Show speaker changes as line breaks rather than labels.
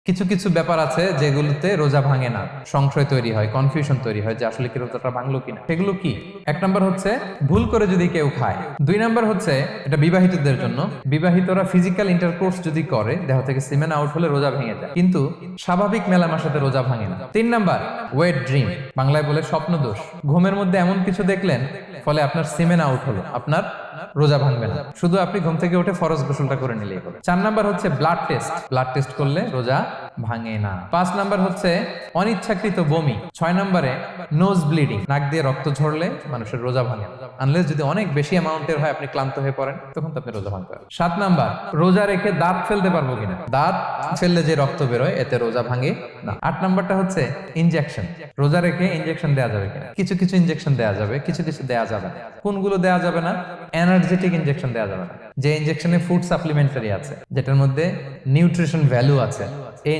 কিছু কিছু ব্যাপার আছে যেগুলোতে রোজা ভাঙে না, সংশয় তৈরি হয়, কনফিউশন তৈরি হয় যে আসলে কি রোজাটা ভাঙলো কিনা। সেগুলো কি? এক নাম্বার হচ্ছে ভুল করে যদি কেউ খায়। দুই নাম্বার হচ্ছে এটা বিবাহিতদের জন্য, বিবাহিতরা ফিজিক্যাল ইন্টারকোর্স যদি করে দেহ থেকে সিমেন আউট হলে রোজা ভেঙে যায়, কিন্তু স্বাভাবিক মেলামেশাতে রোজা ভাঙে না। তিন নাম্বার ওয়েট ড্রিম, বাংলায় বলে স্বপ্ন দোষ। ঘুমের মধ্যে এমন কিছু দেখলেন ফলে আপনার সিমেন আউট হলো, আপনার রোজা ভাঙবে না, শুধু আপনি ঘুম থেকে উঠে ফরজ গোসলটা করে নিলেই হবে। চার নাম্বার হচ্ছে ব্লাড টেস্ট, ব্লাড টেস্ট করলে রোজা ভাঙে না। পাঁচ নাম্বার হচ্ছে অনিচ্ছাকৃত বমি। ছয় নাম্বারে নোজ ব্লিডিং, নাক দিয়ে রক্ত ঝরলে মানুষের রোজা ভাঙে না, আনলেস যদি অনেক বেশি অ্যামাউন্টের হয়, আপনি ক্লান্ত হয়ে পড়েন, তখন তো আপনি রোজা ভাঙতে পারেন। সাত নাম্বার রোজা রেখে দাঁত ফেলতে পারবো কিনা, দাঁত ফেললে যে রক্ত বেরোয় এতে রোজা ভাঙে না। আট নাম্বারটা হচ্ছে ইনজেকশন, রোজা রেখে ইনজেকশন দেওয়া যাবে কিনা। কিছু কিছু ইনজেকশন দেওয়া যাবে, কিছু কিছু দেওয়া যাবে না। কোনগুলো দেওয়া যাবে না? এনার্জেটিক ইনজেকশন দেওয়া যাবে না, যে ইনজেকশনে ফুড সাপ্লিমেন্টারি আছে, যেটার মধ্যে নিউট্রিশন ভ্যালু আছে, এই